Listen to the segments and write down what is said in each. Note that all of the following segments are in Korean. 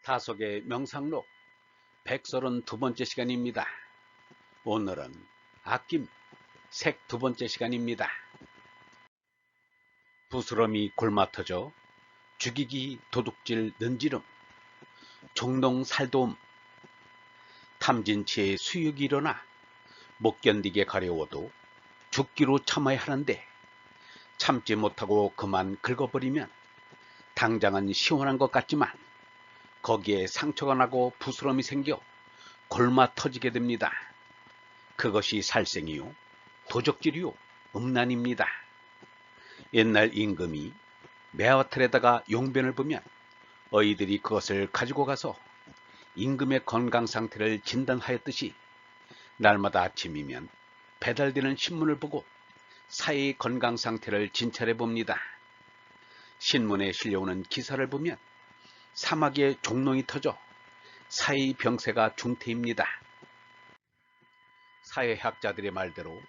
다속의 명상록 132번째 시간입니다. 오늘은 아낌 색 두 번째 시간입니다. 부스럼이 골마터져 죽이기 도둑질 는지름 종농 살도움 탐진치의 수육이 일어나 못 견디게 가려워도 죽기로 참아야 하는데 참지 못하고 그만 긁어버리면 당장은 시원한 것 같지만 거기에 상처가 나고 부스럼이 생겨 골마 터지게 됩니다. 그것이 살생이요 도적질이요 음란입니다. 옛날 임금이 매화틀에다가 용변을 보면 어이들이 그것을 가지고 가서 임금의 건강 상태를 진단하였듯이 날마다 아침이면 배달되는 신문을 보고 사회의 건강 상태를 진찰해 봅니다. 신문에 실려오는 기사를 보면 사막에 종농이 터져 사회의 병세가 중태입니다. 사회학자들의 말대로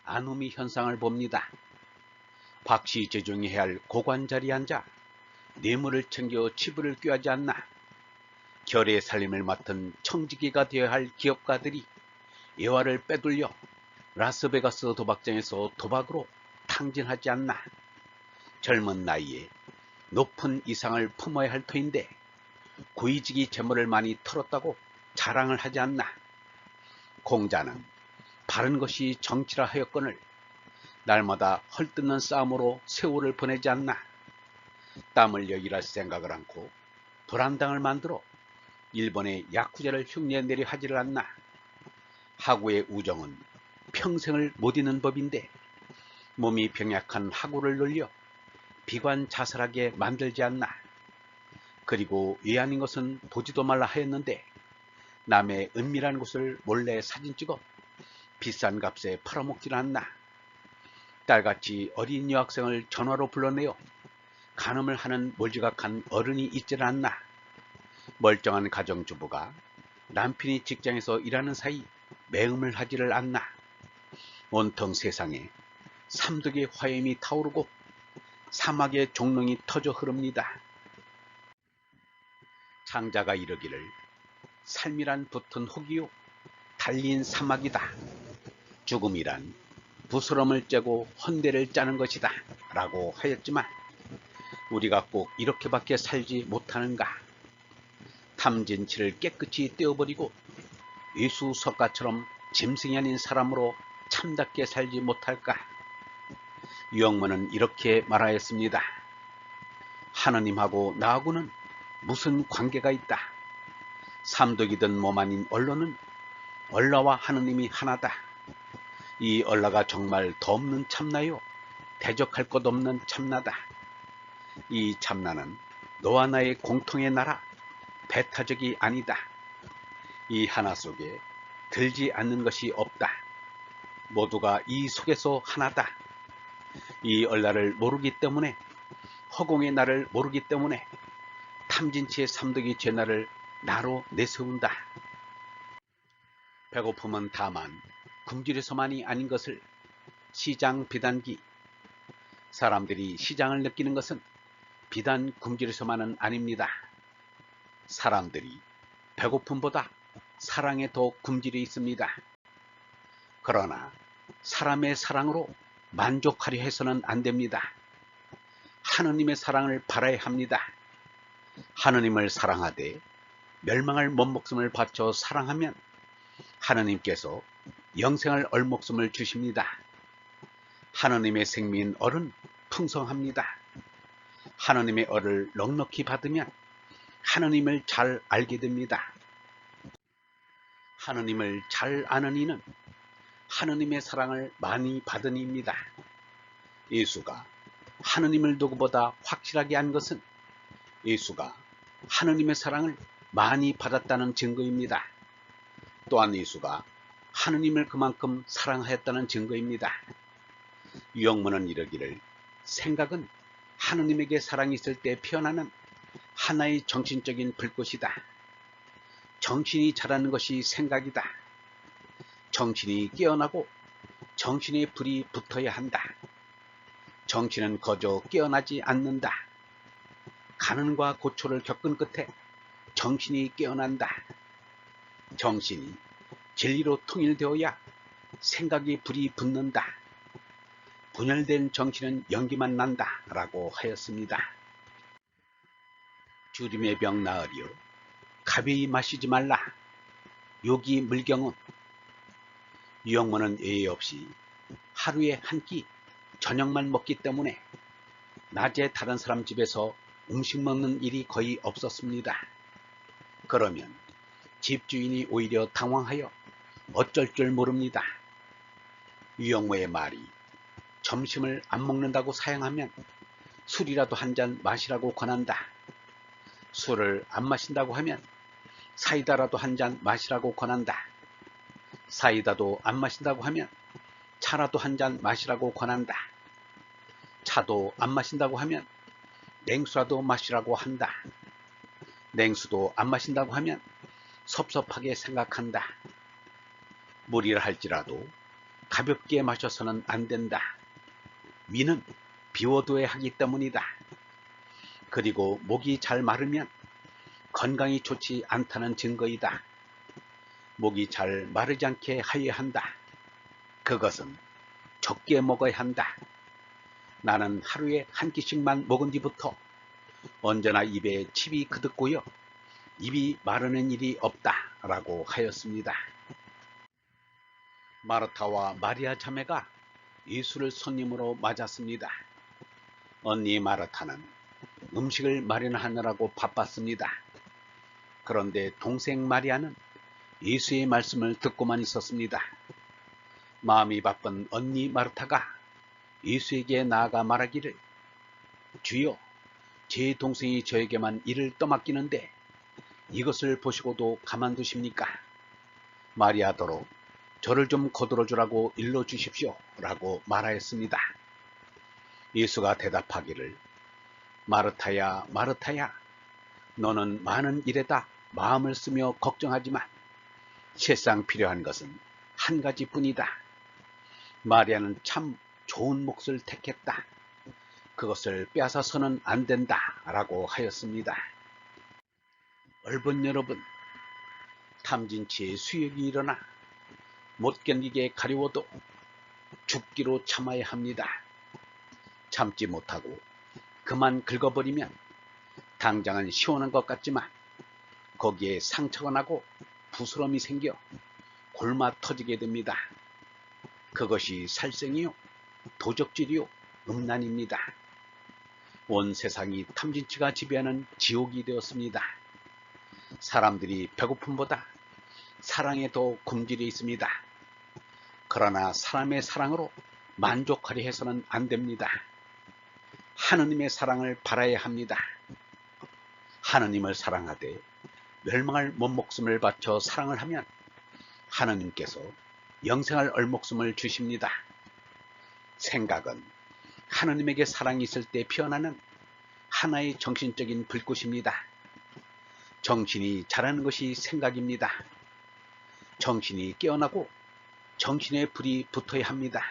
아노미 현상을 봅니다. 박씨 제종이 해야 할 고관 자리에 앉아 뇌물을 챙겨 치부를 꾀하지 않나 결의 살림을 맡은 청지기가 되어야 할 기업가들이 예화를 빼돌려 라스베가스 도박장에서 도박으로 탕진하지 않나 젊은 나이에 높은 이상을 품어야 할 터인데 고위직이 재물을 많이 털었다고 자랑을 하지 않나 공자는 바른 것이 정치라 하였거늘 날마다 헐뜯는 싸움으로 세월을 보내지 않나 땀 흘려 일할 생각을 않고 불안당을 만들어 일본의 야쿠자를 흉내내려 하지를 않나 하구의 우정은 평생을 못 잊는 법인데 몸이 병약한 하구를 놀려 비관 자살하게 만들지 않나 그리고 외아닌 것은 보지도 말라 하였는데 남의 은밀한 곳을 몰래 사진 찍어 비싼 값에 팔아먹질 않나 딸같이 어린 여학생을 전화로 불러내어 간음을 하는 몰지각한 어른이 있질 않나 멀쩡한 가정주부가 남편이 직장에서 일하는 사이 매음을 하지를 않나 온통 세상에 삼독의 화염이 타오르고 사막의 종롱이 터져 흐릅니다. 창자가 이르기를 삶이란 붙은 혹이요 달린 사막이다. 죽음이란 부스럼을 째고 헌대를 짜는 것이다 라고 하였지만 우리가 꼭 이렇게밖에 살지 못하는가. 탐진치를 깨끗이 떼어버리고 위수석가처럼 짐승이 아닌 사람으로 참답게 살지 못할까. 유영문은 이렇게 말하였습니다. 하느님하고 나하고는 무슨 관계가 있다. 삼독이든 몸 아닌 언론은 얼라와 하느님이 하나다. 이 얼라가 정말 더 없는 참나요? 대적할 것 없는 참나다. 이 참나는 너와 나의 공통의 나라 배타적이 아니다. 이 하나 속에 들지 않는 것이 없다. 모두가 이 속에서 하나다. 이 얼라를 모르기 때문에 허공의 나를 모르기 때문에 탐진치의 삼독이 죄나를 나로 내세운다. 배고픔은 다만 굶주려서만이 아닌 것을 시장 비단기 사람들이 시장을 느끼는 것은 비단 굶주려서만은 아닙니다. 사람들이 배고픔보다 사랑에 더 굶주려 있습니다. 그러나 사람의 사랑으로 만족하려 해서는 안 됩니다. 하느님의 사랑을 바라야 합니다. 하느님을 사랑하되 멸망할 먼목숨을 바쳐 사랑하면 하느님께서 영생을 얼목숨을 주십니다. 하느님의 생민 얼은 풍성합니다. 하느님의 얼을 넉넉히 받으면 하느님을 잘 알게 됩니다. 하느님을 잘 아는 이는 하느님의 사랑을 많이 받은 이입니다. 예수가 하느님을 누구보다 확실하게 안 것은 예수가 하느님의 사랑을 많이 받았다는 증거입니다. 또한 예수가 하느님을 그만큼 사랑하였다는 증거입니다. 유영문은 이르기를 생각은 하느님에게 사랑이 있을 때 피어나는 하나의 정신적인 불꽃이다. 정신이 자라는 것이 생각이다. 정신이 깨어나고 정신의 불이 붙어야 한다. 정신은 거저 깨어나지 않는다. 가는과 고초를 겪은 끝에 정신이 깨어난다. 정신이 진리로 통일되어야 생각이 불이 붙는다. 분열된 정신은 연기만 난다 라고 하였습니다. 주림의 병 나으리요 가벼이 마시지 말라. 요기 물경은 유영모는 예의 없이 하루에 한 끼 저녁만 먹기 때문에 낮에 다른 사람 집에서 음식 먹는 일이 거의 없었습니다. 그러면 집주인이 오히려 당황하여 어쩔 줄 모릅니다. 유영모의 말이 점심을 안 먹는다고 사양하면 술이라도 한 잔 마시라고 권한다. 술을 안 마신다고 하면 사이다라도 한 잔 마시라고 권한다. 사이다도 안 마신다고 하면 차라도 한 잔 마시라고 권한다. 차도 안 마신다고 하면 냉수라도 마시라고 한다. 냉수도 안 마신다고 하면 섭섭하게 생각한다. 물이라 할지라도 가볍게 마셔서는 안 된다. 위는 비워둬야 하기 때문이다. 그리고 목이 잘 마르면 건강이 좋지 않다는 증거이다. 목이 잘 마르지 않게 하여야 한다. 그것은 적게 먹어야 한다. 나는 하루에 한 끼씩만 먹은 뒤부터 언제나 입에 침이 그득고요. 입이 마르는 일이 없다 라고 하였습니다. 마르타와 마리아 자매가 예수를 손님으로 맞았습니다. 언니 마르타는 음식을 마련하느라고 바빴습니다. 그런데 동생 마리아는 예수의 말씀을 듣고만 있었습니다. 마음이 바쁜 언니 마르타가 예수에게 나아가 말하기를, 주여, 제 동생이 저에게만 일을 떠맡기는데 이것을 보시고도 가만두십니까? 마리아더러 저를 좀 거들어 주라고 일러 주십시오 라고 말하였습니다. 예수가 대답하기를, 마르타야 마르타야, 너는 많은 일에다 마음을 쓰며 걱정하지만 실상 필요한 것은 한 가지뿐이다. 마리아는 참 좋은 몫을 택했다. 그것을 빼앗아서는 안 된다 라고 하였습니다. 얼분 여러분, 탐진치의 수욕이 일어나 못 견디게 가려워도 죽기로 참아야 합니다. 참지 못하고 그만 긁어버리면 당장은 시원한 것 같지만 거기에 상처가 나고 부스럼이 생겨 골마 터지게 됩니다. 그것이 살생이요, 도적질이요, 음란입니다. 온 세상이 탐진치가 지배하는 지옥이 되었습니다. 사람들이 배고픔보다 사랑에 더 굶주려 있습니다. 그러나 사람의 사랑으로 만족하려 해서는 안 됩니다. 하느님의 사랑을 바라야 합니다. 하느님을 사랑하되 멸망할 몸목숨을 바쳐 사랑을 하면 하느님께서 영생할 얼목숨을 주십니다. 생각은 하느님에게 사랑이 있을 때 피어나는 하나의 정신적인 불꽃입니다. 정신이 자라는 것이 생각입니다. 정신이 깨어나고 정신의 불이 붙어야 합니다.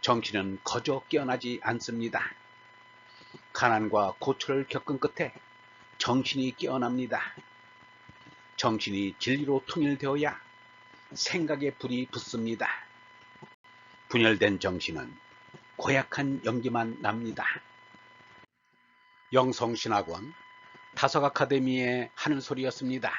정신은 거저 깨어나지 않습니다. 가난과 고초를 겪은 끝에 정신이 깨어납니다. 정신이 진리로 통일되어야 생각의 불이 붙습니다. 분열된 정신은 고약한 연기만 납니다. 영성신학원 다석아카데미의 하는 소리였습니다.